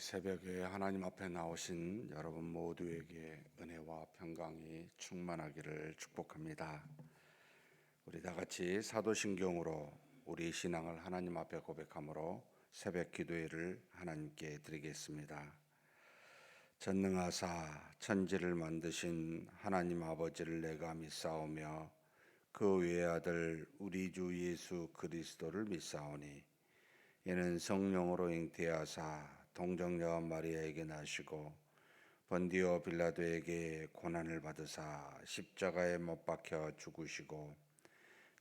새벽에 하나님 앞에 나오신 여러분 모두에게 은혜와 평강이 충만하기를 축복합니다. 우리 다 같이 사도신경으로 우리 신앙을 하나님 앞에 고백함으로 새벽 기도회를 하나님께 드리겠습니다. 전능하사 천지를 만드신 하나님 아버지를 내가 믿사오며 그 외아들 우리 주 예수 그리스도를 믿사오니 이는 성령으로 잉태하사 동정녀 마리아에게 나시고 본디오 빌라도에게 고난을 받으사 십자가에 못 박혀 죽으시고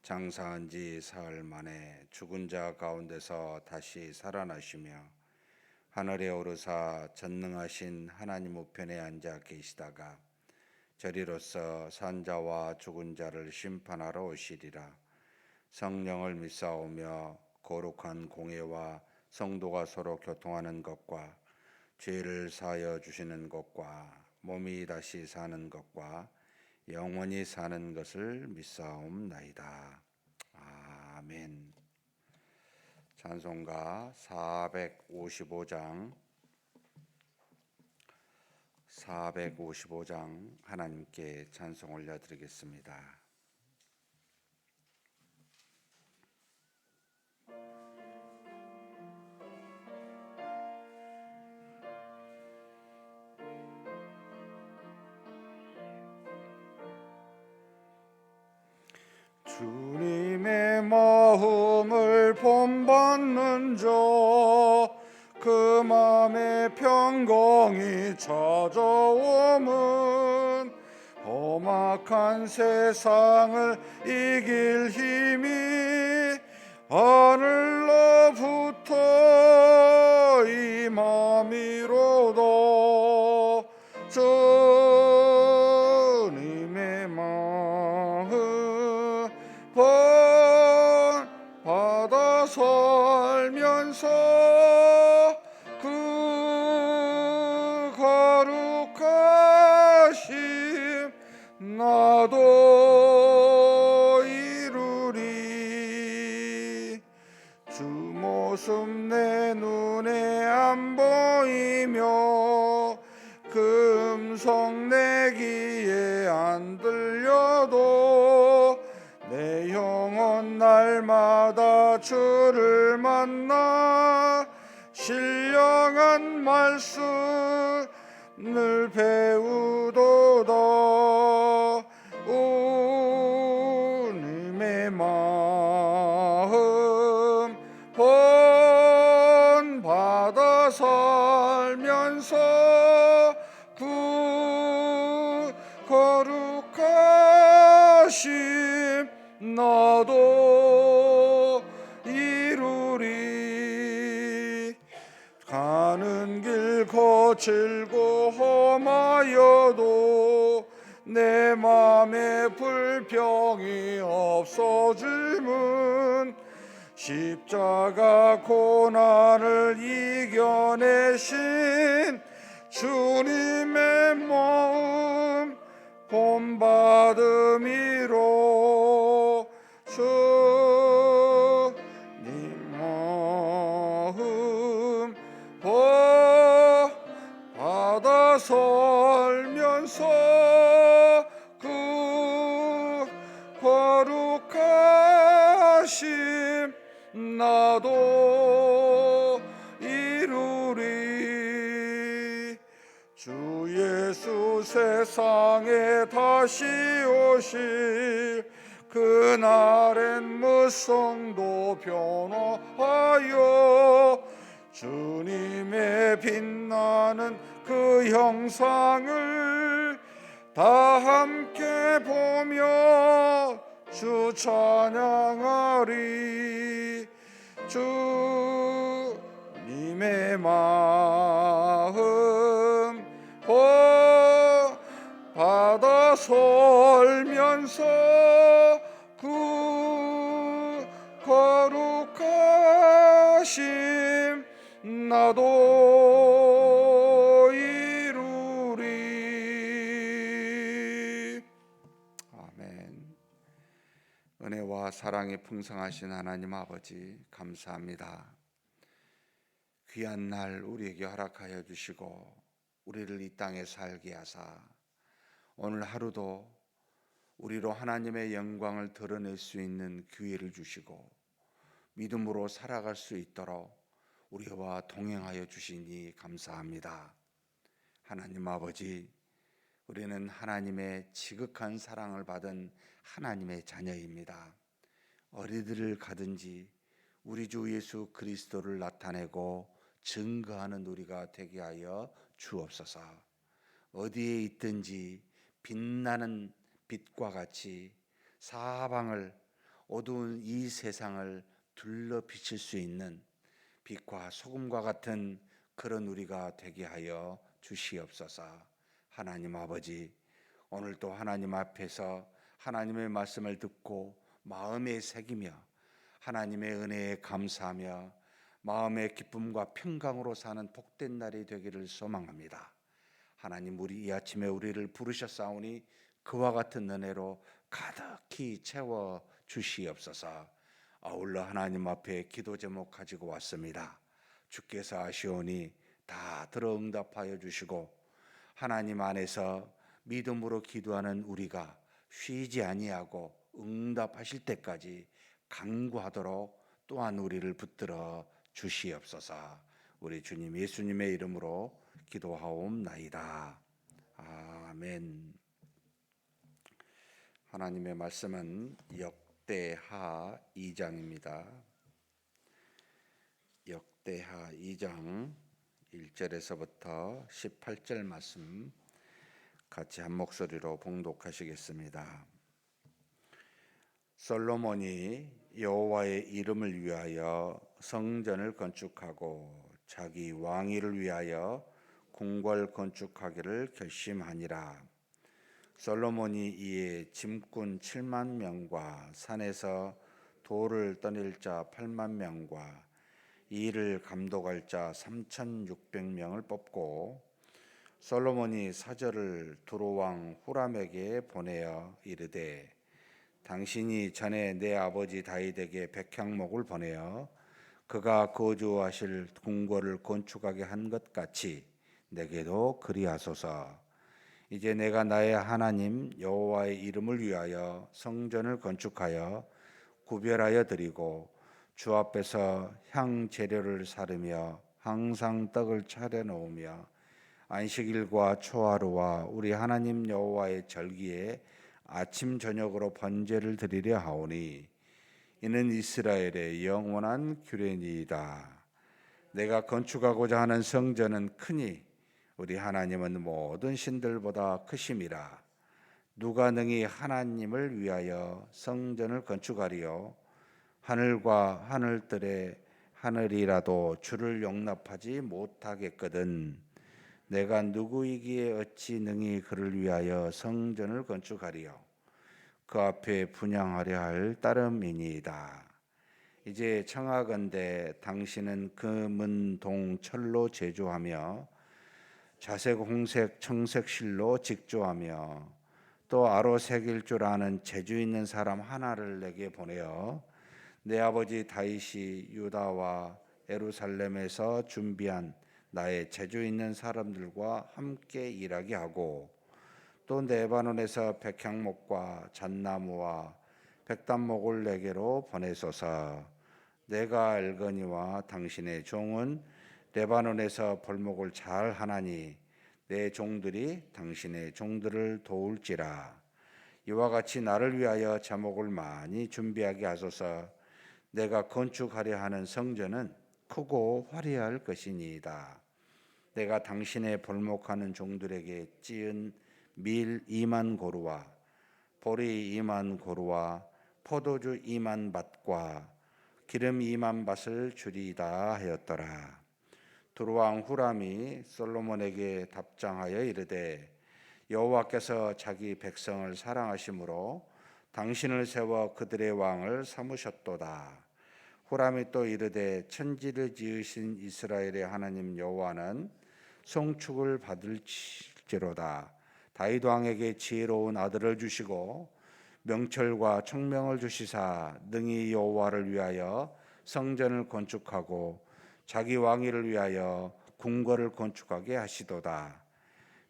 장사한 지 사흘 만에 죽은 자 가운데서 다시 살아나시며 하늘에 오르사 전능하신 하나님 우편에 앉아 계시다가 저리로서 산자와 죽은 자를 심판하러 오시리라. 성령을 믿사오며 거룩한 공예와 성도가 서로 교통하는 것과 죄를 사하여 주시는 것과 몸이 다시 사는 것과 영원히 사는 것을 믿사옵나이다. 아멘. 찬송가 455장 하나님께 찬송 올려드리겠습니다. 주님의 마음을 본받는 자 그 맘에 평강이 찾아오면 험악한 세상을 이길 힘이 하늘로부터 임함이로다. 주님의 마음 받아 살면서 그 거룩하심 나도 이루리. 주 모습 내 눈에 안 보이며 그 음성 내 귀에 안 들려도 내 영혼 날마다 주를 만나 신령한 말씀을 배우도다. 주님의 마음 본받아 살면서 그 거룩하심 나도 이루리. 가는 길 거칠고 험하여도 내 맘에 불평이 없어짐은 십자가 고난을 이겨내신 주님의 마음 본받음이로. 주님 마음 받아 살면서 그 거룩하심 나도 이루리. 주 예수 세상에 다시 오실 그날엔 무성도 변화하여 주님의 빛나는 그 형상을 다 함께 보며 주 찬양하리. 주님의 마음 받아 살면서 그 거룩하심 나도 이루리. 아멘. 은혜와 사랑이 풍성하신 하나님 아버지 감사합니다. 귀한 날 우리에게 허락하여 주시고 우리를 이 땅에 살게 하사 오늘 하루도 우리로 하나님의 영광을 드러낼 수 있는 기회를 주시고 믿음으로 살아갈 수 있도록 우리와 동행하여 주시니 감사합니다. 하나님 아버지, 우리는 하나님의 지극한 사랑을 받은 하나님의 자녀입니다. 어디를 가든지 우리 주 예수 그리스도를 나타내고 증거하는 우리가 되게 하여 주옵소서. 어디에 있든지 빛나는 빛과 같이 사방을, 어두운 이 세상을 둘러 비칠 수 있는 빛과 소금과 같은 그런 우리가 되게 하여 주시옵소서. 하나님 아버지, 오늘도 하나님 앞에서 하나님의 말씀을 듣고 마음에 새기며 하나님의 은혜에 감사하며 마음의 기쁨과 평강으로 사는 복된 날이 되기를 소망합니다. 하나님, 우리 이 아침에 우리를 부르셨사오니 그와 같은 은혜로 가득히 채워 주시옵소서. 아울러 하나님 앞에 기도 제목 가지고 왔습니다. 주께서 아시오니 다 들어 응답하여 주시고 하나님 안에서 믿음으로 기도하는 우리가 쉬지 아니하고 응답하실 때까지 간구하도록 또한 우리를 붙들어 주시옵소서. 우리 주님 예수님의 이름으로 기도하옵나이다. 아멘. 하나님의 말씀은 역대하 2장입니다. 역대하 2장 1절에서부터 18절 말씀 같이 한 목소리로 봉독하시겠습니다. 솔로몬이 여호와의 이름을 위하여 성전을 건축하고 자기 왕위를 위하여 궁궐 건축하기를 결심하니라. 솔로몬이 이에 짐꾼 7만 명과 산에서 돌을 떠낼 자 8만 명과 이 일을 감독할 자 3,600명을 뽑고 솔로몬이 사절을 두로왕 후람에게 보내어 이르되 당신이 전에 내 아버지 다윗에게 백향목을 보내어 그가 거주하실 궁궐을 건축하게 한 것 같이 내게도 그리하소서. 이제 내가 나의 하나님 여호와의 이름을 위하여 성전을 건축하여 구별하여 드리고 주 앞에서 향 재료를 사르며 항상 떡을 차려 놓으며 안식일과 초하루와 우리 하나님 여호와의 절기에 아침 저녁으로 번제를 드리려 하오니 이는 이스라엘의 영원한 규례니이다. 내가 건축하고자 하는 성전은 크니 우리 하나님은 모든 신들보다 크심이라. 누가 능히 하나님을 위하여 성전을 건축하리요? 하늘과 하늘들의 하늘이라도 주를 용납하지 못하겠거든. 내가 누구이기에 어찌 능히 그를 위하여 성전을 건축하리요? 그 앞에 분향하려 할 따름이니이다. 이제 청하건대 당신은 금은 동 철로 제조하며 자색 홍색 청색 실로 직조하며 또 아로 새길 줄 아는 재주 있는 사람 하나를 내게 보내어 내 아버지 다윗이 유다와 예루살렘에서 준비한 나의 재주 있는 사람들과 함께 일하게 하고 또 레바논에서 백향목과 잣나무와 백단목을 내게로 보내소서. 내가 알거니와 당신의 종은 레바논에서 벌목을 잘 하나니 내 종들이 당신의 종들을 도울지라. 이와 같이 나를 위하여 자목을 많이 준비하게 하소서. 내가 건축하려 하는 성전은 크고 화려할 것이니이다. 내가 당신의 벌목하는 종들에게 찌은 밀 2만 고루와 보리 2만 고루와 포도주 2만 밭과 기름 2만 밭을 주리이다 하였더라. 두루왕 후람이 솔로몬에게 답장하여 이르되 여호와께서 자기 백성을 사랑하심으로 당신을 세워 그들의 왕을 삼으셨도다. 후람이 또 이르되 천지를 지으신 이스라엘의 하나님 여호와는 송축을 받을지로다. 다윗 왕에게 지혜로운 아들을 주시고 명철과 총명을 주시사 능히 여호와를 위하여 성전을 건축하고 자기 왕위를 위하여 궁궐을 건축하게 하시도다.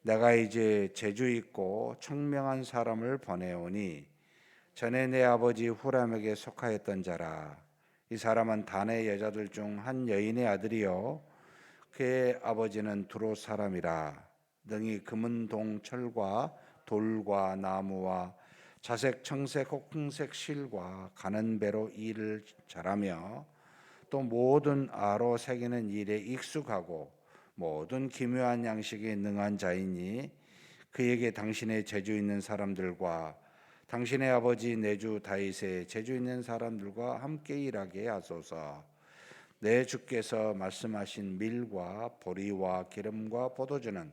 내가 이제 재주 있고 청명한 사람을 보내오니 전에 내 아버지 후람에게 속하였던 자라. 이 사람은 단의 여자들 중 한 여인의 아들이요 그의 아버지는 두로 사람이라. 능히 금은 동철과 돌과 나무와 자색 청색 홍색 실과 가는 배로 일을 잘하며 또 모든 아로 새기는 일에 익숙하고 모든 기묘한 양식에 능한 자이니 그에게 당신의 재주 있는 사람들과 당신의 아버지 내주 다윗의 재주 있는 사람들과 함께 일하게 하소서. 내 주께서 말씀하신 밀과 보리와 기름과 포도주는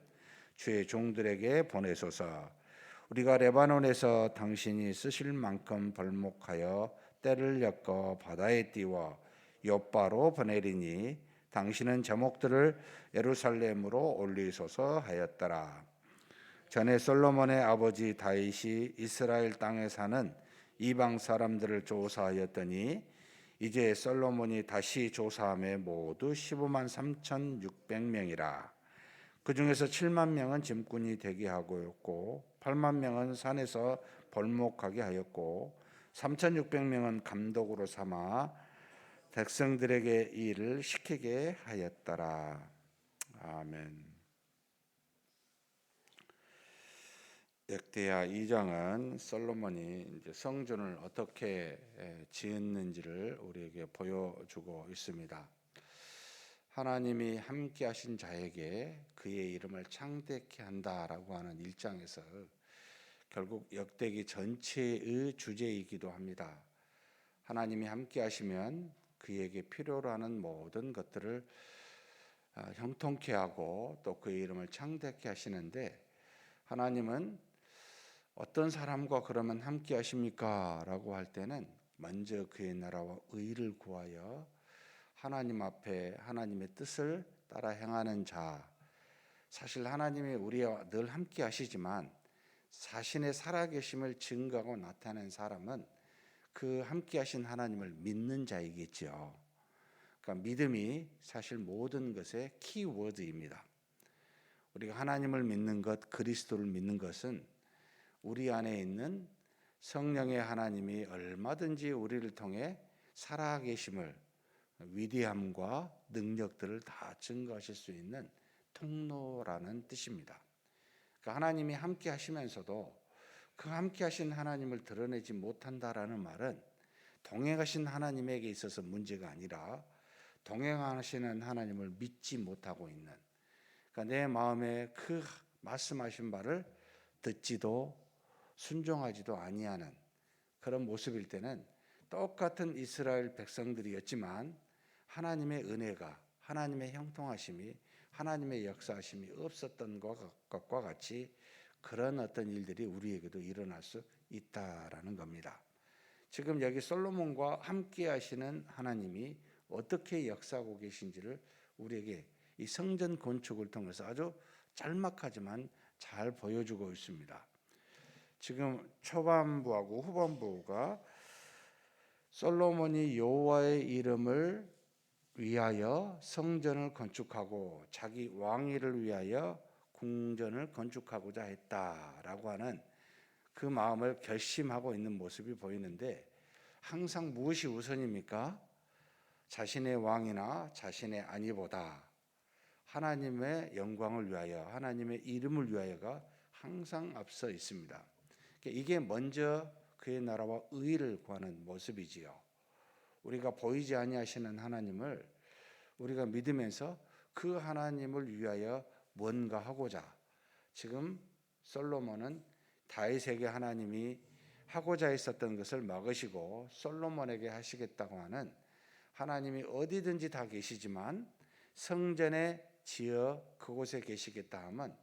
주의 종들에게 보내소서. 우리가 레바논에서 당신이 쓰실 만큼 벌목하여 때를 엮어 바다에 띄워 욥바로 보내리니 당신은 제목들을 예루살렘으로 올리소서 하였더라. 전에 솔로몬의 아버지 다윗이 이스라엘 땅에 사는 이방 사람들을 조사하였더니 이제 솔로몬이 다시 조사함에 모두 15만 3,600명이라. 그 중에서 7만 명은 짐꾼이 되게 하였고 8만 명은 산에서 벌목하게 하였고 3,600명은 감독으로 삼아 백성들에게 일을 시키게 하였더라. 아멘. 역대하 2장은 솔로몬이 이제 성전을 어떻게 지었는지를 우리에게 보여주고 있습니다. 하나님이 함께하신 자에게 그의 이름을 창대케 한다라고 하는 1장에서 결국 역대기 전체의 주제이기도 합니다. 하나님이 함께하시면 그에게 필요로 하는 모든 것들을 형통케 하고 또 그의 이름을 창대케 하시는데 하나님은 어떤 사람과 그러면 함께 하십니까? 라고 할 때는 먼저 그의 나라와 의를 구하여 하나님 앞에 하나님의 뜻을 따라 행하는 자. 사실 하나님이 우리와 늘 함께 하시지만 자신의 살아계심을 증거하고 나타낸 사람은 그 함께 하신 하나님을 믿는 자이겠죠. 그러니까 믿음이 사실 모든 것의 키워드입니다. 우리가 하나님을 믿는 것, 그리스도를 믿는 것은 우리 안에 있는 성령의 하나님이 얼마든지 우리를 통해 살아계심을 위대함과 능력들을 다 증거하실 수 있는 통로라는 뜻입니다. 그러니까 하나님이 함께 하시면서도 그 함께 하신 하나님을 드러내지 못한다라는 말은 동행하신 하나님에게 있어서 문제가 아니라 동행하시는 하나님을 믿지 못하고 있는, 그러니까 내 마음에 그 말씀하신 바를 듣지도 순종하지도 아니하는 그런 모습일 때는 똑같은 이스라엘 백성들이었지만 하나님의 은혜가, 하나님의 형통하심이, 하나님의 역사하심이 없었던 것과 같이 그런 어떤 일들이 우리에게도 일어날 수 있다라는 겁니다. 지금 여기 솔로몬과 함께 하시는 하나님이 어떻게 역사하고 계신지를 우리에게 이 성전 건축을 통해서 아주 짤막하지만 잘 보여주고 있습니다. 지금 초반부하고 후반부가 솔로몬이 여호와의 이름을 위하여 성전을 건축하고 자기 왕위를 위하여 궁전을 건축하고자 했다라고 하는 그 마음을 결심하고 있는 모습이 보이는데, 항상 무엇이 우선입니까? 자신의 왕이나 자신의 안위보다 하나님의 영광을 위하여, 하나님의 이름을 위하여가 항상 앞서 있습니다. 이게 먼저 그의 나라와 의를 구하는 모습이지요. 우리가 보이지 아니하시는 하나님을 우리가 믿으면서 그 하나님을 위하여 뭔가 하고자, 지금 솔로몬은 다윗에게 하나님이 하고자 했었던 것을 막으시고 솔로몬에게 하시겠다고 하는, 하나님이 어디든지 다 계시지만 성전에 지어 그곳에 계시겠다 하면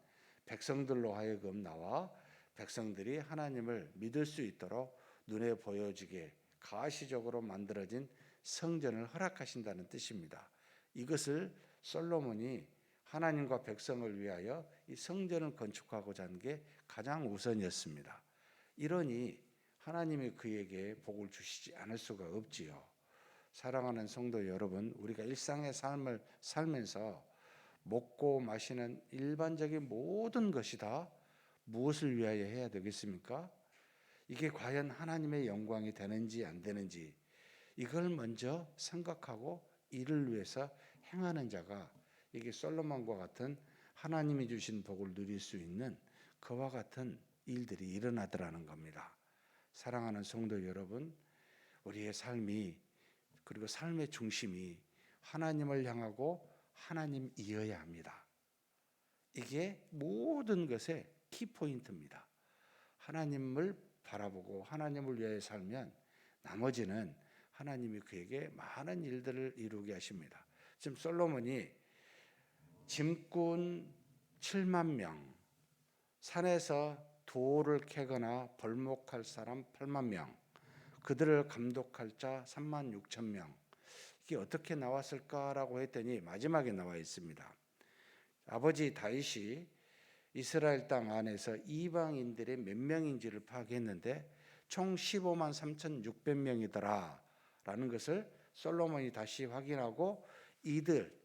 백성들로 하여금 나와 백성들이 하나님을 믿을 수 있도록 눈에 보여지게 가시적으로 만들어진 성전을 허락하신다는 뜻입니다. 이것을 솔로몬이 하나님과 백성을 위하여 이 성전을 건축하고자 한 게 가장 우선이었습니다. 이러니 하나님이 그에게 복을 주시지 않을 수가 없지요. 사랑하는 성도 여러분, 우리가 일상의 삶을 살면서 먹고 마시는 일반적인 모든 것이 다 무엇을 위하여 해야 되겠습니까? 이게 과연 하나님의 영광이 되는지 안 되는지 이걸 먼저 생각하고 이를 위해서 행하는 자가 이게 솔로몬과 같은 하나님이 주신 복을 누릴 수 있는 그와 같은 일들이 일어나더라는 겁니다. 사랑하는 성도 여러분, 우리의 삶이 그리고 삶의 중심이 하나님을 향하고 하나님이어야 합니다. 이게 모든 것의 키포인트입니다. 하나님을 바라보고 하나님을 위해 살면 나머지는 하나님이 그에게 많은 일들을 이루게 하십니다. 지금 솔로몬이 짐꾼 7만 명, 산에서 돌을 캐거나 벌목할 사람 8만 명, 그들을 감독할 자 3만 6천 명. 이게 어떻게 나왔을까라고 했더니 마지막에 나와 있습니다. 아버지 다윗이 이스라엘 땅 안에서 이방인들이 몇 명인지를 파악했는데 총 15만 3,600명이더라 라는 것을 솔로몬이 다시 확인하고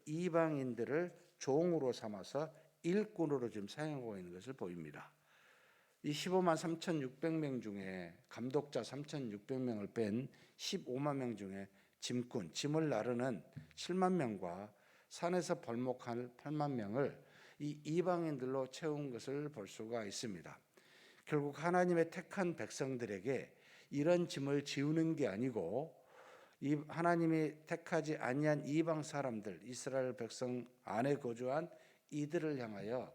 이방인들을 종으로 삼아서 일꾼으로 지금 사용하고 있는 것을 보입니다. 이 15만 3,600명 중에 감독자 3,600명을 뺀 15만 명 중에 짐꾼, 짐을 나르는 7만 명과 산에서 벌목할 8만 명을 이 이방인들로 채운 것을 볼 수가 있습니다. 결국 하나님의 택한 백성들에게 이런 짐을 지우는 게 아니고 이 하나님이 택하지 아니한 이방 사람들, 이스라엘 백성 안에 거주한 이들을 향하여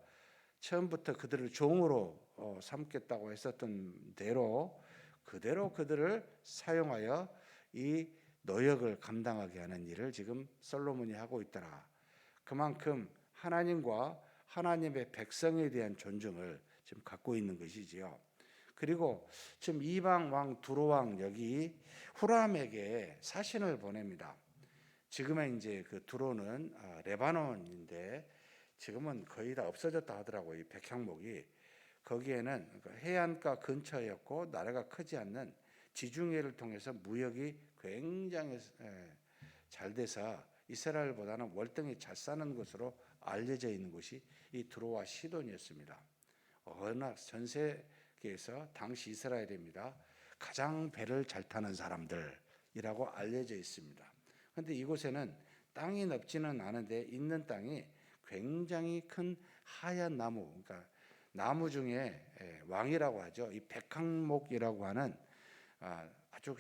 처음부터 그들을 종으로 삼겠다고 했었던 대로 그대로 그들을 사용하여 이 노역을 감당하게 하는 일을 지금 솔로몬이 하고 있더라. 그만큼 하나님과 하나님의 백성에 대한 존중을 지금 갖고 있는 것이지요. 그리고 지금 이방 왕 두로왕 여기 후람에게 사신을 보냅니다. 지금은 이제 그 두로는 레바논인데 지금은 거의 다 없어졌다 하더라고요. 이 백향목이 거기에는 해안가 근처였고 나라가 크지 않는 지중해를 통해서 무역이 굉장히 잘 돼서 이스라엘보다는 월등히 잘 사는 것으로 알려져 있는 곳이 이 두로와 시돈이었습니다. 워낙 전 세계에서 당시 이스라엘입니다. 가장 배를 잘 타는 사람들이라고 알려져 있습니다. 그런데 이곳에는 땅이 넓지는 않은데 있는 땅이 굉장히 큰 하얀 나무, 그러니까 나무 중에 왕이라고 하죠. 이 백향목이라고 하는 아주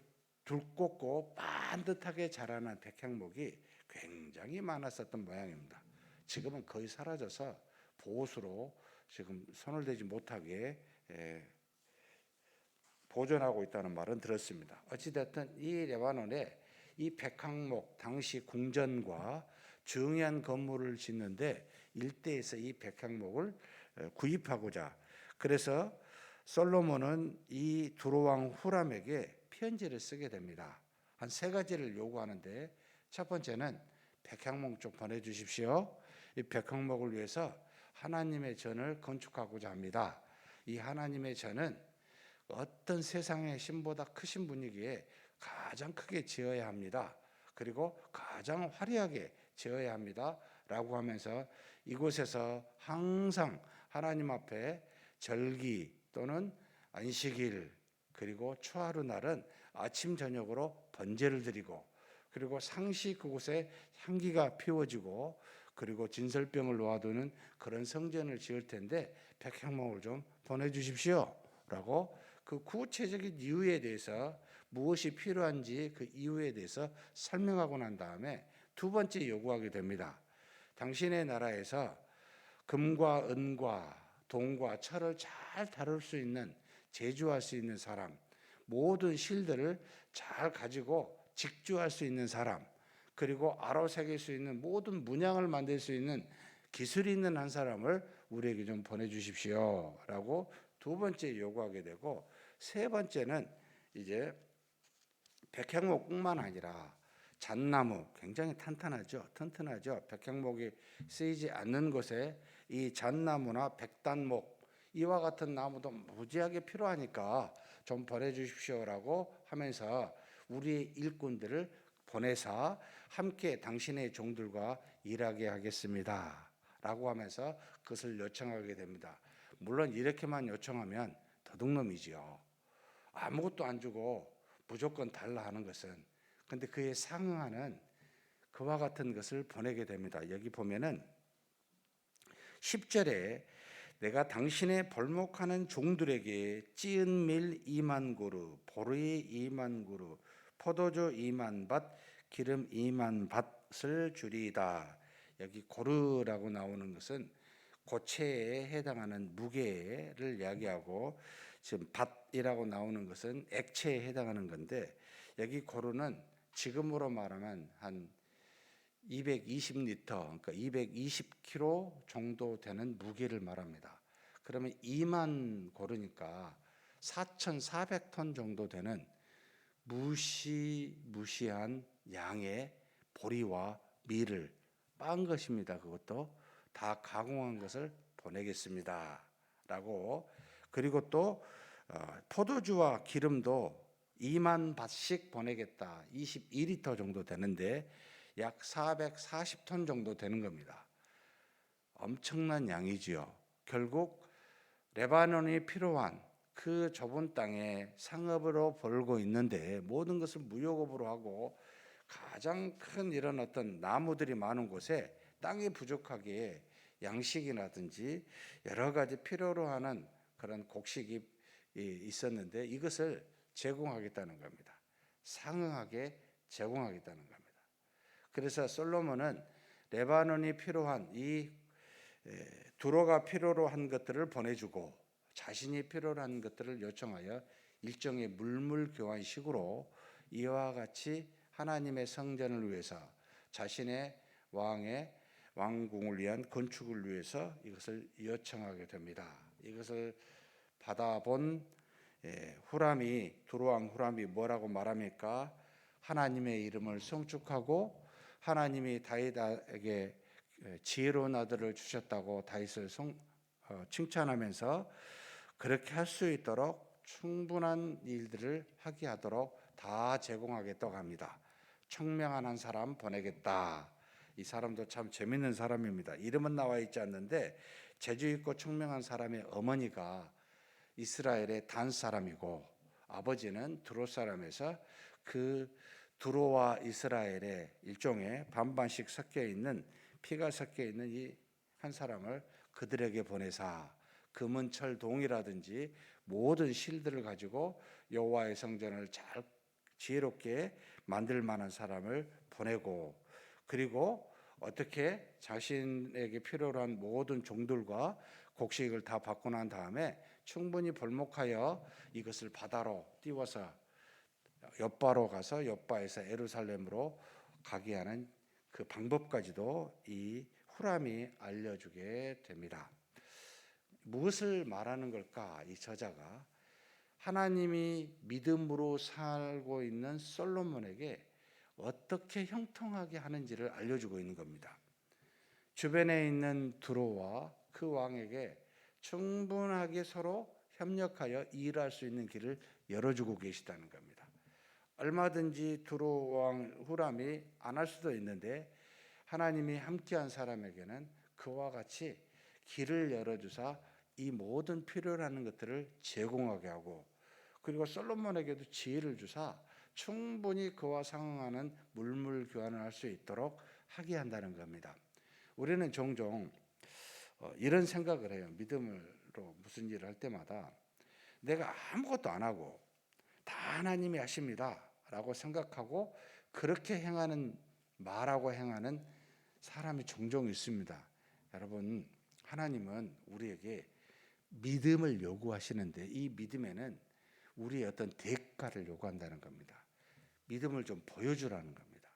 굵고 반듯하게 자라는 백향목이 굉장히 많았었던 모양입니다. 지금은 거의 사라져서 보호수로 지금 손을 대지 못하게 보존하고 있다는 말은 들었습니다. 어찌됐든 이 레바논에 이 백향목 당시 궁전과 중요한 건물을 짓는데 일대에서 이 백향목을 구입하고자 그래서 솔로몬은 이 두로왕 후람에게 편지를 쓰게 됩니다. 한 세 가지를 요구하는데 첫 번째는 백향목 좀 보내주십시오. 이 백향목을 위해서 하나님의 전을 건축하고자 합니다. 이 하나님의 전은 어떤 세상의 신보다 크신 분이기에 가장 크게 지어야 합니다. 그리고 가장 화려하게 지어야 합니다. 라고 하면서 이곳에서 항상 하나님 앞에 절기 또는 안식일 그리고 초하루 날은 아침 저녁으로 번제를 드리고 그리고 상시 그곳에 향기가 피워지고 그리고 진설병을 놓아두는 그런 성전을 지을 텐데 백향목을 좀 보내주십시오 라고 그 구체적인 이유에 대해서 무엇이 필요한지 그 이유에 대해서 설명하고 난 다음에 두 번째 요구하게 됩니다. 당신의 나라에서 금과 은과 동과 철을 잘 다룰 수 있는 제주할 수 있는 사람, 모든 실들을 잘 가지고 직주할 수 있는 사람, 그리고 아로새길 수 있는 모든 문양을 만들 수 있는 기술이 있는 한 사람을 우리에게 좀 보내주십시오 라고 두 번째 요구하게 되고 세 번째는 이제 백향목뿐만 아니라 잣나무 굉장히 튼튼하죠. 백향목이 쓰이지 않는 곳에 이 잣나무나 백단목 이와 같은 나무도 무지하게 필요하니까 좀 보내주십시오라고 하면서 우리의 일꾼들을 보내사 함께 당신의 종들과 일하게 하겠습니다 라고 하면서 그것을 요청하게 됩니다. 물론 이렇게만 요청하면 도둑놈이지요. 아무것도 안 주고 무조건 달라 하는 것은, 근데 그에 상응하는 그와 같은 것을 보내게 됩니다. 여기 보면은 10절에 내가 당신의 벌목하는 종들에게 찌은 밀 2만 그루, 보리 2만 그루, 포도주 2만 밭, 기름 2만 밭을 주리이다. 여기 고르라고 나오는 것은 고체에 해당하는 무게를 이야기하고, 지금 밭이라고 나오는 것은 액체에 해당하는 건데, 여기 고르는 지금으로 말하면 한 220리터, 그러니까 220kg 정도 되는 무게를 말합니다. 그러면 2만 고르니까 4,400톤 정도 되는 무시무시한 양의 보리와 밀을 빻은 것입니다. 그것도 다 가공한 것을 보내겠습니다 라고. 그리고 또 포도주와 기름도 2만 밭씩 보내겠다. 22리터 정도 되는데 약 440톤 정도 되는 겁니다. 엄청난 양이지요. 결국 레바논이 필요한 그 좁은 땅에 상업으로 벌고 있는데, 모든 것을 무역업으로 하고 가장 큰 이런 어떤 나무들이 많은 곳에 땅이 부족하기에 양식이라든지 여러 가지 필요로 하는 그런 곡식이 있었는데, 이것을 제공하겠다는 겁니다. 상응하게 제공하겠다는 겁니다. 그래서 솔로몬은 레바논이 필요한 이 두로가 필요로 한 것들을 보내주고, 자신이 필요로 한 것들을 요청하여 일종의 물물 교환식으로 이와 같이 하나님의 성전을 위해서, 자신의 왕궁을 위한 건축을 위해서 이것을 요청하게 됩니다. 이것을 받아본 후람이, 두로왕 후람이 뭐라고 말합니까? 하나님의 이름을 송축하고 하나님이 다윗에게 지혜로운 아들을 주셨다고 다윗을 칭찬하면서 그렇게 할 수 있도록 충분한 일들을 하게 하도록 다 제공하겠다고 합니다. 청명한 한 사람 보내겠다. 이 사람도 참 재밌는 사람입니다. 이름은 나와 있지 않는데 재주 있고 청명한 사람의 어머니가 이스라엘의 단 사람이고 아버지는 두로 사람에서 그 두로와 이스라엘의 일종의 반반씩 섞여 있는, 피가 섞여 있는 이 한 사람을 그들에게 보내사 금은 철 동이라든지 모든 실들을 가지고 여호와의 성전을 잘 지혜롭게 만들 만한 사람을 보내고, 그리고 어떻게 자신에게 필요로 한 모든 종들과 곡식을 다 받고 난 다음에 충분히 벌목하여 이것을 바다로 띄워서 엿바로 가서 엿바에서 에루살렘으로 가게 하는 그 방법까지도 이 후람이 알려주게 됩니다. 무엇을 말하는 걸까? 이 저자가 하나님이 믿음으로 살고 있는 솔로몬에게 어떻게 형통하게 하는지를 알려주고 있는 겁니다. 주변에 있는 두로와 그 왕에게 충분하게 서로 협력하여 일할 수 있는 길을 열어주고 계시다는 겁니다. 얼마든지 두로 왕 후람이 안 할 수도 있는데 하나님이 함께한 사람에게는 그와 같이 길을 열어주사 이 모든 필요로 하는 것들을 제공하게 하고, 그리고 솔로몬에게도 지혜를 주사 충분히 그와 상응하는 물물 교환을 할 수 있도록 하게 한다는 겁니다. 우리는 종종 이런 생각을 해요. 믿음으로 무슨 일을 할 때마다 내가 아무것도 안 하고 다 하나님이 하십니다 라고 생각하고 그렇게 행하는, 말하고 행하는 사람이 종종 있습니다. 여러분, 하나님은 우리에게 믿음을 요구하시는데 이 믿음에는 우리의 어떤 대가를 요구한다는 겁니다. 믿음을 좀 보여주라는 겁니다.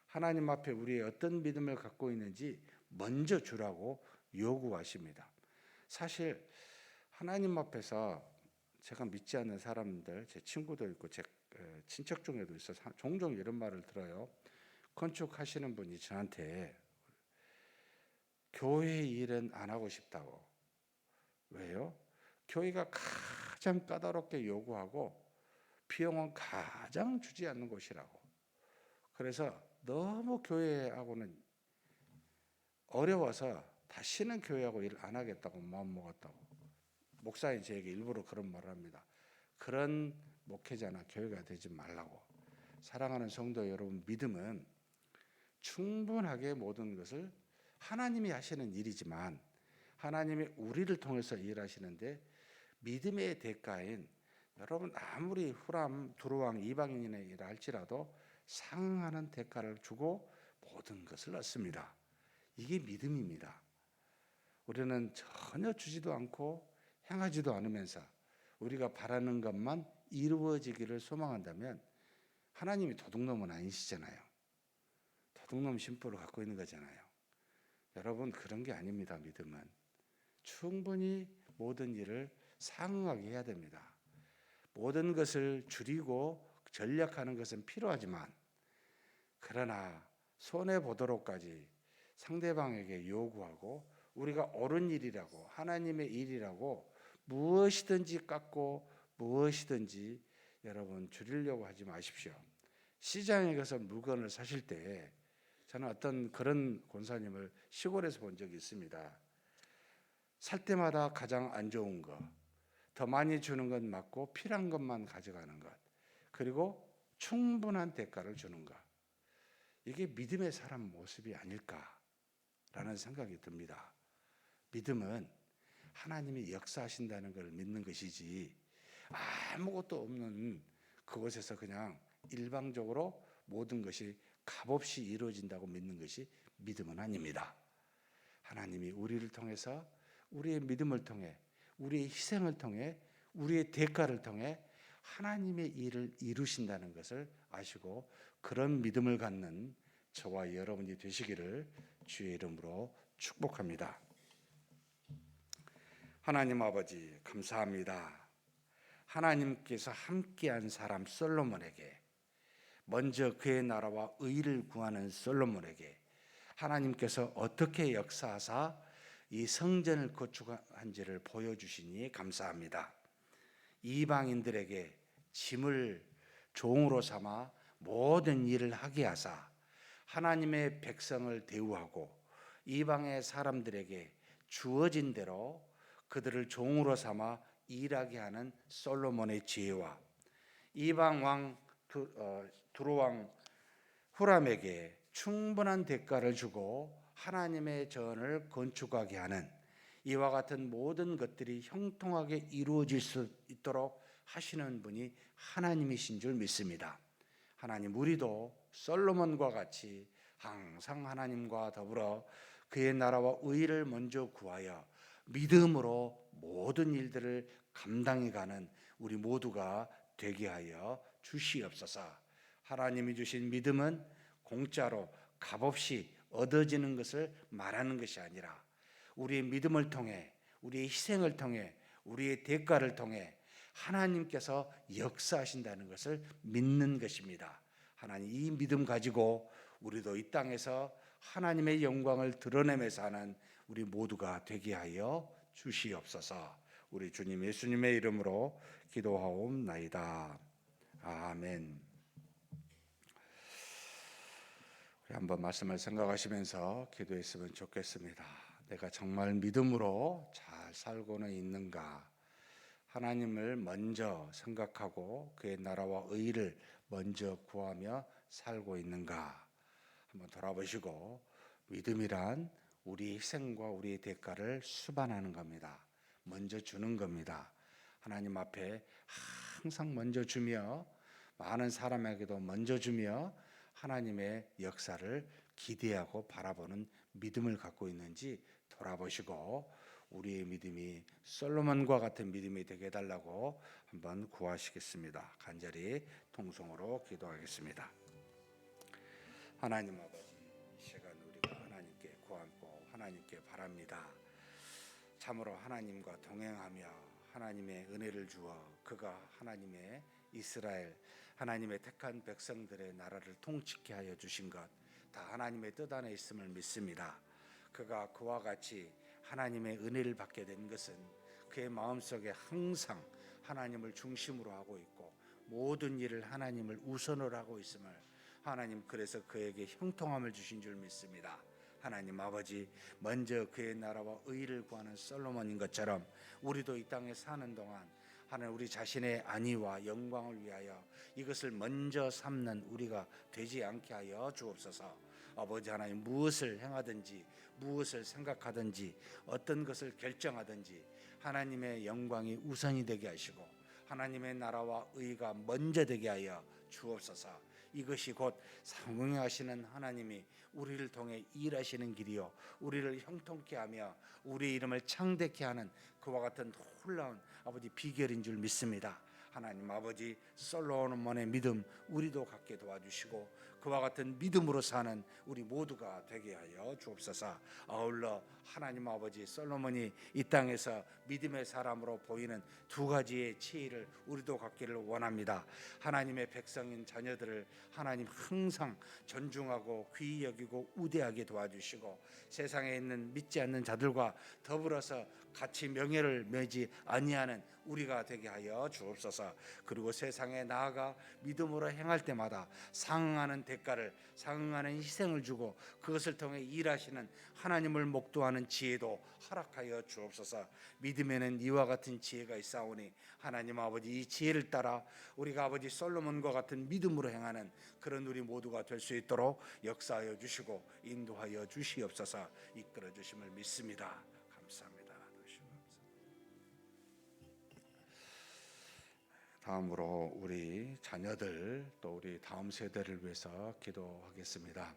하나님 앞에 우리의 어떤 믿음을 갖고 있는지 먼저 주라고 요구하십니다. 사실 하나님 앞에서 제가 믿지 않는 사람들, 제 친구도 있고 제 친척 중에도 있어서 종종 이런 말을 들어요. 건축하시는 분이 저한테 교회 일은 안 하고 싶다고. 왜요? 교회가 가장 까다롭게 요구하고 비용은 가장 주지 않는 곳이라고. 그래서 너무 교회하고는 어려워서 다시는 교회하고 일 안 하겠다고 마음 먹었다고 목사님 저에게 일부러 그런 말을 합니다. 그런 목회자나 교회가 되지 말라고. 사랑하는 성도 여러분, 믿음은 충분하게 모든 것을 하나님이 하시는 일이지만 하나님이 우리를 통해서 일하시는데 믿음의 대가인 여러분 아무리 후람 두루왕 이방인의 일을 할지라도 상응하는 대가를 주고 모든 것을 얻습니다. 이게 믿음입니다. 우리는 전혀 주지도 않고 행하지도 않으면서 우리가 바라는 것만 이루어지기를 소망한다면 하나님이 도둑놈은 아니시잖아요. 도둑놈 심보를 갖고 있는 거잖아요. 여러분 그런 게 아닙니다. 믿음은 충분히 모든 일을 상응하게 해야 됩니다. 모든 것을 줄이고 전략하는 것은 필요하지만 그러나 손해보도록까지 상대방에게 요구하고 우리가 옳은 일이라고 하나님의 일이라고 무엇이든지 깎고 무엇이든지 여러분 줄이려고 하지 마십시오. 시장에 가서 물건을 사실 때 저는 어떤 그런 권사님을 시골에서 본 적이 있습니다. 살 때마다 가장 안 좋은 거, 더 많이 주는 건 맞고 필요한 것만 가져가는 것, 그리고 충분한 대가를 주는 것. 이게 믿음의 사람 모습이 아닐까라는 생각이 듭니다. 믿음은 하나님이 역사하신다는 걸 믿는 것이지 아무것도 없는 그곳에서 그냥 일방적으로 모든 것이 값없이 이루어진다고 믿는 것이 믿음은 아닙니다. 하나님이 우리를 통해서 우리의 믿음을 통해 우리의 희생을 통해 우리의 대가를 통해 하나님의 일을 이루신다는 것을 아시고 그런 믿음을 갖는 저와 여러분이 되시기를 주의 이름으로 축복합니다. 하나님 아버지 감사합니다. 하나님께서 함께한 사람 솔로몬에게 먼저 그의 나라와 의를 구하는 솔로몬에게 하나님께서 어떻게 역사하사 이 성전을 건축한지를 보여주시니 감사합니다. 이방인들에게 짐을 종으로 삼아 모든 일을 하게 하사 하나님의 백성을 대우하고 이방의 사람들에게 주어진 대로 그들을 종으로 삼아 일하게 하는 솔로몬의 지혜와 이방 왕 두로왕 후람에게 충분한 대가를 주고 하나님의 전을 건축하게 하는 이와 같은 모든 것들이 형통하게 이루어질 수 있도록 하시는 분이 하나님이신 줄 믿습니다. 하나님, 우리도 솔로몬과 같이 항상 하나님과 더불어 그의 나라와 의를 먼저 구하여 믿음으로 모든 일들을 감당해 가는 우리 모두가 되게 하여 주시옵소서. 하나님이 주신 믿음은 공짜로 값없이 얻어지는 것을 말하는 것이 아니라 우리의 믿음을 통해 우리의 희생을 통해 우리의 대가를 통해 하나님께서 역사하신다는 것을 믿는 것입니다. 하나님, 이 믿음 가지고 우리도 이 땅에서 하나님의 영광을 드러내며 사는 우리 모두가 되게 하여 주시옵소서. 우리 주님 예수님의 이름으로 기도하옵나이다. 아멘. 우리 한번 말씀을 생각하시면서 기도했으면 좋겠습니다. 내가 정말 믿음으로 잘 살고는 있는가? 하나님을 먼저 생각하고 그의 나라와 의를 먼저 구하며 살고 있는가? 한번 돌아보시고 믿음이란 우리 희생과 우리의 대가를 수반하는 겁니다. 먼저 주는 겁니다. 하나님 앞에 항상 먼저 주며 많은 사람에게도 먼저 주며 하나님의 역사를 기대하고 바라보는 믿음을 갖고 있는지 돌아보시고 우리의 믿음이 솔로몬과 같은 믿음이 되게 해달라고 한번 구하시겠습니다. 간절히 통성으로 기도하겠습니다. 하나님 아버지, 이 시간 우리가 하나님께 구하고 하나님께 바랍니다. 참으로 하나님과 동행하며 하나님의 은혜를 주어 그가 하나님의 이스라엘 하나님의 택한 백성들의 나라를 통치케 하여 주신 것 다 하나님의 뜻 안에 있음을 믿습니다. 그가 그와 같이 하나님의 은혜를 받게 된 것은 그의 마음속에 항상 하나님을 중심으로 하고 있고 모든 일을 하나님을 우선으로 하고 있음을 하나님 그래서 그에게 형통함을 주신 줄 믿습니다. 하나님 아버지, 먼저 그의 나라와 의를 구하는 솔로몬인 것처럼 우리도 이 땅에 사는 동안 하나님 우리 자신의 안위와 영광을 위하여 이것을 먼저 삼는 우리가 되지 않게 하여 주옵소서. 아버지 하나님, 무엇을 행하든지 무엇을 생각하든지 어떤 것을 결정하든지 하나님의 영광이 우선이 되게 하시고 하나님의 나라와 의가 먼저 되게 하여 주옵소서. 이것이 곧 성공하시는 하나님이 우리를 통해 일하시는 길이요, 우리를 형통케 하며 우리 이름을 창대케 하는 그와 같은 놀라운 아버지 비결인 줄 믿습니다. 하나님 아버지, 솔로몬의 믿음 우리도 갖게 도와주시고 그와 같은 믿음으로 사는 우리 모두가 되게 하여 주옵소서. 아울러 하나님 아버지, 솔로몬이 이 땅에서 믿음의 사람으로 보이는 두 가지의 지혜를 우리도 갖기를 원합니다. 하나님의 백성인 자녀들을 하나님 항상 존중하고 귀히 여기고 우대하게 도와주시고 세상에 있는 믿지 않는 자들과 더불어서 같이 명예를 매지 아니하는 우리가 되게 하여 주옵소서. 그리고 세상에 나아가 믿음으로 행할 때마다 상응하는 대가를, 상응하는 희생을 주고 그것을 통해 일하시는 하나님을 목도하는 지혜도 허락하여 주옵소서. 믿음에는 이와 같은 지혜가 있사오니 하나님 아버지, 이 지혜를 따라 우리가 아버지 솔로몬과 같은 믿음으로 행하는 그런 우리 모두가 될 수 있도록 역사하여 주시고 인도하여 주시옵소서. 이끌어 주심을 믿습니다. 감사합니다. 다음으로 우리 자녀들 또 우리 다음 세대를 위해서 기도하겠습니다.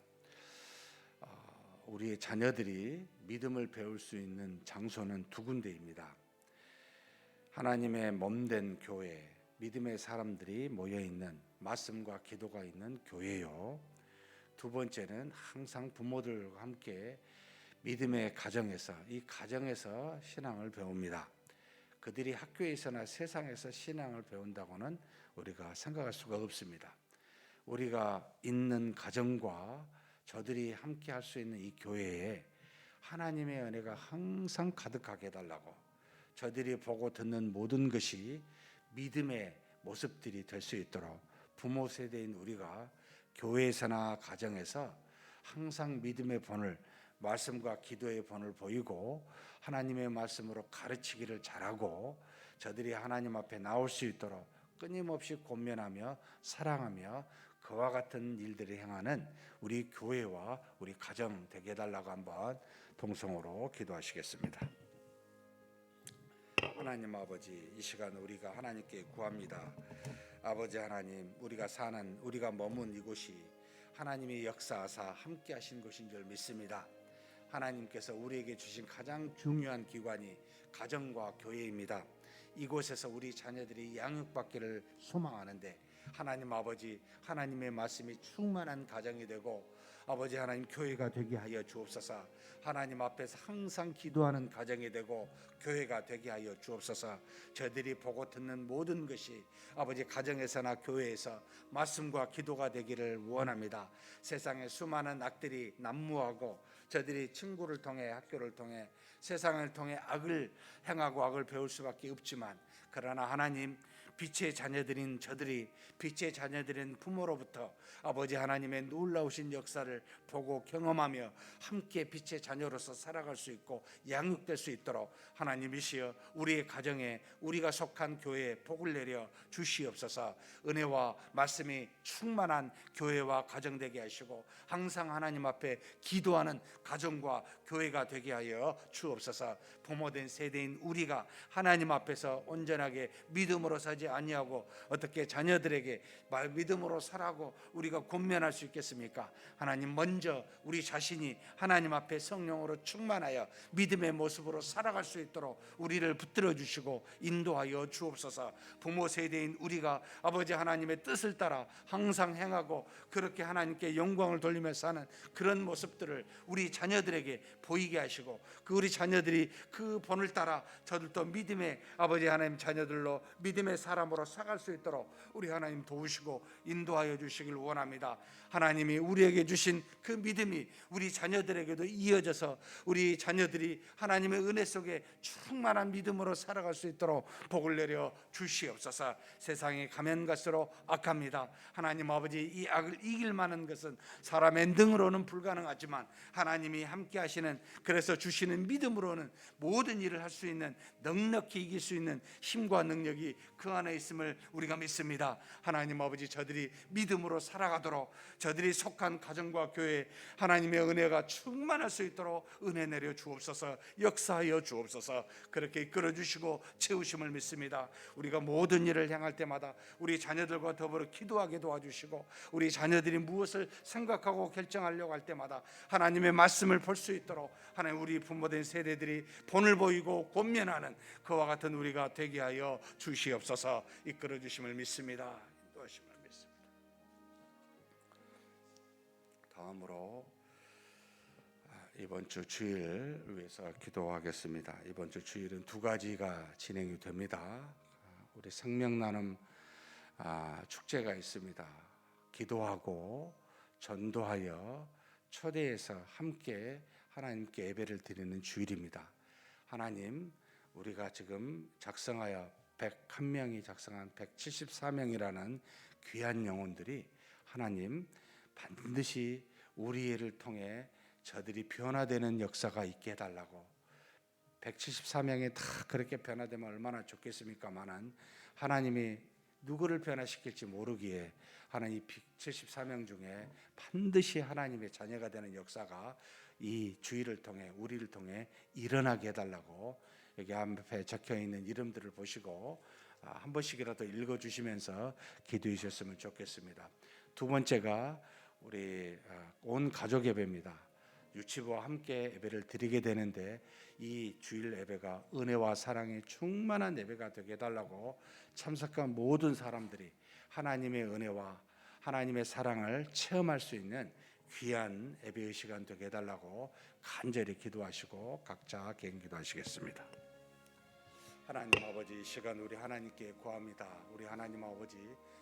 우리 자녀들이 믿음을 배울 수 있는 장소는 두 군데입니다. 하나님의 몸된 교회, 믿음의 사람들이 모여있는 말씀과 기도가 있는 교회요, 두 번째는 항상 부모들과 함께 믿음의 가정에서, 이 가정에서 신앙을 배웁니다. 그들이 학교에서나 세상에서 신앙을 배운다고는 우리가 생각할 수가 없습니다. 우리가 있는 가정과 저들이 함께 할 수 있는 이 교회에 하나님의 은혜가 항상 가득하게 해달라고, 저들이 보고 듣는 모든 것이 믿음의 모습들이 될 수 있도록 부모 세대인 우리가 교회에서나 가정에서 항상 믿음의 본을, 말씀과 기도의 본을 보이고 하나님의 말씀으로 가르치기를 잘하고 저들이 하나님 앞에 나올 수 있도록 끊임없이 권면하며 사랑하며 그와 같은 일들을 행하는 우리 교회와 우리 가정 되게 해달라고 한번 동성으로 기도하시겠습니다. 하나님 아버지, 이 시간 우리가 하나님께 구합니다. 아버지 하나님, 우리가 사는, 우리가 머문 이곳이 하나님의 역사하사 함께 하신 곳인 줄 믿습니다. 하나님께서 우리에게 주신 가장 중요한 기관이 가정과 교회입니다. 이곳에서 우리 자녀들이 양육받기를 소망하는데 하나님 아버지, 하나님의 말씀이 충만한 가정이 되고 아버지 하나님 교회가 되게 하여 주옵소서. 하나님 앞에서 항상 기도하는 가정이 되고 교회가 되게 하여 주옵소서. 저들이 보고 듣는 모든 것이 아버지 가정에서나 교회에서 말씀과 기도가 되기를 원합니다. 세상에 수많은 악들이 난무하고 저들이 친구를 통해 학교를 통해 세상을 통해 악을 행하고 악을 배울 수밖에 없지만, 그러나 하나님, 빛의 자녀들인 저들이, 빛의 자녀들인 부모로부터 아버지 하나님의 놀라우신 역사를 보고 경험하며 함께 빛의 자녀로서 살아갈 수 있고 양육될 수 있도록 하나님이시여 우리의 가정에, 우리가 속한 교회에 복을 내려 주시옵소서. 은혜와 말씀이 충만한 교회와 가정 되게 하시고 항상 하나님 앞에 기도하는 가정과 교회가 되게 하여 주옵소서. 부모된 세대인 우리가 하나님 앞에서 온전하게 믿음으로 사지 아니하고 어떻게 자녀들에게 믿음으로 살라고 우리가 권면할 수 있겠습니까? 하나님, 먼저 우리 자신이 하나님 앞에 성령으로 충만하여 믿음의 모습으로 살아갈 수 있도록 우리를 붙들어 주시고 인도하여 주옵소서. 부모 세대인 우리가 아버지 하나님의 뜻을 따라 항상 행하고 그렇게 하나님께 영광을 돌리며 사는 그런 모습들을 우리 자녀들에게 보이게 하시고 그 우리 자녀들이 그 본을 따라 저들도 믿음의 아버지 하나님 자녀들로 믿음의 사람 사람으로 살아갈 수 있도록 우리 하나님 도우시고 인도하여 주시길 원합니다. 하나님이 우리에게 주신 그 믿음이 우리 자녀들에게도 이어져서 우리 자녀들이 하나님의 은혜 속에 충만한 믿음으로 살아갈 수 있도록 복을 내려 주시옵소서. 세상에 가면 갈수록 악합니다. 하나님 아버지, 이 악을 이길 만한 것은 사람의 능으로는 불가능하지만 하나님이 함께 하시는, 그래서 주시는 믿음으로는 모든 일을 할 수 있는, 넉넉히 이길 수 있는 힘과 능력이 그 안에 있음을 우리가 믿습니다. 하나님 아버지, 저들이 믿음으로 살아가도록, 저들이 속한 가정과 교회 하나님의 은혜가 충만할 수 있도록 은혜 내려 주옵소서. 역사하여 주옵소서. 그렇게 이끌어 주시고 채우심을 믿습니다. 우리가 모든 일을 향할 때마다 우리 자녀들과 더불어 기도하게 도와주시고, 우리 자녀들이 무엇을 생각하고 결정하려고 할 때마다 하나님의 말씀을 볼 수 있도록 하나님, 우리 부모된 세대들이 본을 보이고 권면하는 그와 같은 우리가 되게 하여 주시옵소서. 이끌어 주심을 믿습니다. 인도하심을 믿습니다. 다음으로 이번 주 주일 위해서 기도하겠습니다. 이번 주 주일은 두 가지가 진행이 됩니다. 우리 생명나눔 축제가 있습니다. 기도하고 전도하여 초대해서 함께 하나님께 예배를 드리는 주일입니다. 하나님, 우리가 지금 작성하여 101명이 작성한 174명이라는 귀한 영혼들이 하나님 반드시 우리를 통해 저들이 변화되는 역사가 있게 해달라고. 174명이 다 그렇게 변화되면 얼마나 좋겠습니까마는 하나님이 누구를 변화시킬지 모르기에 하나님 174명 중에 반드시 하나님의 자녀가 되는 역사가 이 주일을 통해, 우리를 통해 일어나게 해달라고. 여기 앞에 적혀있는 이름들을 보시고 한 번씩이라도 읽어주시면서 기도해 주셨으면 좋겠습니다. 두 번째가 우리 온 가족 예배입니다. 유치부와 함께 예배를 드리게 되는데 이 주일 예배가 은혜와 사랑이 충만한 예배가 되게 해달라고 참석한 모든 사람들이 하나님의 은혜와 하나님의 사랑을 체험할 수 있는 귀한 예배의 시간 되게 해달라고 간절히 기도하시고 각자 개인 기도하시겠습니다. 하나님 아버지, 이 시간 우리 하나님께 구합니다. 우리 하나님 아버지,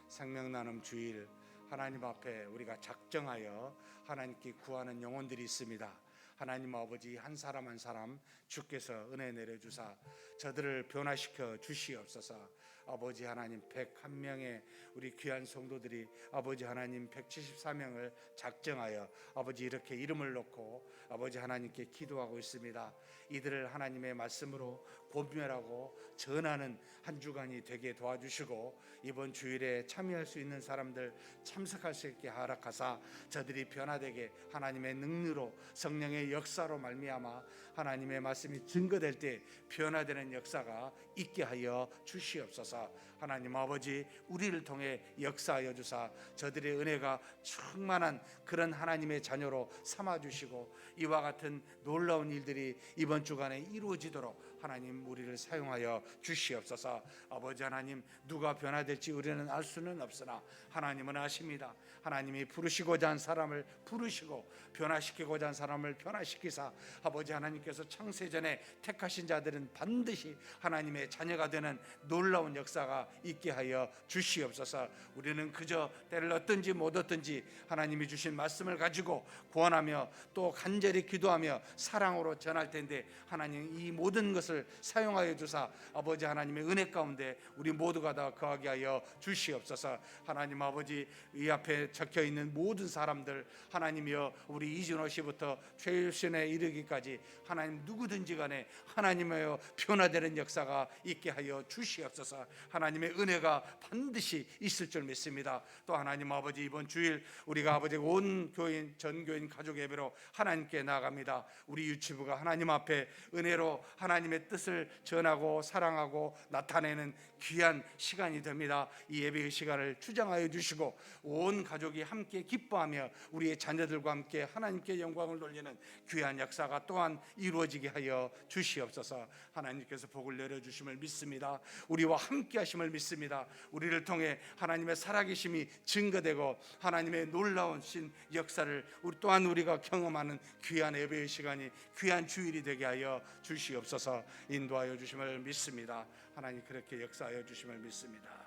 생명나눔 주일 하나님 앞에 우리가 작정하여 하나님께 구하는 영혼들이 있습니다. 하나님 아버지, 한 사람 한 사람 주께서 은혜 내려주사 저들을 변화시켜 주시옵소서. 아버지 하나님, 101명의 우리 귀한 성도들이 아버지 하나님 174명을 작정하여 아버지 이렇게 이름을 놓고 아버지 하나님께 기도하고 있습니다. 이들을 하나님의 말씀으로 권면하고 전하는 한 주간이 되게 도와주시고, 이번 주일에 참여할 수 있는 사람들 참석할 수 있게 허락하사 저들이 변화되게 하나님의 능력으로 성령의 역사로 말미암아 하나님의 말씀이 증거될 때 변화되는 역사가 있게 하여 주시옵소서. 하나님 아버지, 우리를 통해 역사하여 주사 저들의 은혜가 충만한 그런 하나님의 자녀로 삼아주시고, 이와 같은 놀라운 일들이 이번 주간에 이루어지도록 하나님 우리를 사용하여 주시옵소서. 아버지 하나님, 누가 변화될지 우리는 알 수는 없으나 하나님은 아십니다. 하나님이 부르시고자 한 사람을 부르시고 변화시키고자 한 사람을 변화시키사 아버지 하나님께서 창세전에 택하신 자들은 반드시 하나님의 자녀가 되는 놀라운 역사가 있게 하여 주시옵소서. 우리는 그저 때를 얻든지 못 얻든지 하나님이 주신 말씀을 가지고 구원하며 또 간절히 기도하며 사랑으로 전할 텐데, 하나님 이 모든 것을 사용하여 주사 아버지 하나님의 은혜 가운데 우리 모두가 다 거하게 하여 주시옵소서. 하나님 아버지, 이 앞에 적혀있는 모든 사람들 하나님이여, 우리 이준호 씨부터 최일순에 이르기까지 하나님 누구든지 간에 하나님이여 변화되는 역사가 있게 하여 주시옵소서. 하나님의 은혜가 반드시 있을 줄 믿습니다. 또 하나님 아버지, 이번 주일 우리가 아버지 온 교인 전 교인 가족 예배로 하나님께 나아갑니다. 우리 유치부가 하나님 앞에 은혜로 하나님의 뜻을 전하고 사랑하고 나타내는 귀한 시간이 됩니다. 이 예배의 시간을 주장하여 주시고 온 가족이 함께 기뻐하며 우리의 자녀들과 함께 하나님께 영광을 돌리는 귀한 역사가 또한 이루어지게 하여 주시옵소서. 하나님께서 복을 내려주심을 믿습니다. 우리와 함께 하심을 믿습니다. 우리를 통해 하나님의 살아계심이 증거되고 하나님의 놀라운 신 역사를 또한 우리가 경험하는 귀한 예배의 시간이, 귀한 주일이 되게 하여 주시옵소서. 인도하여 주심을 믿습니다. 하나님 그렇게 역사하여 주심을 믿습니다.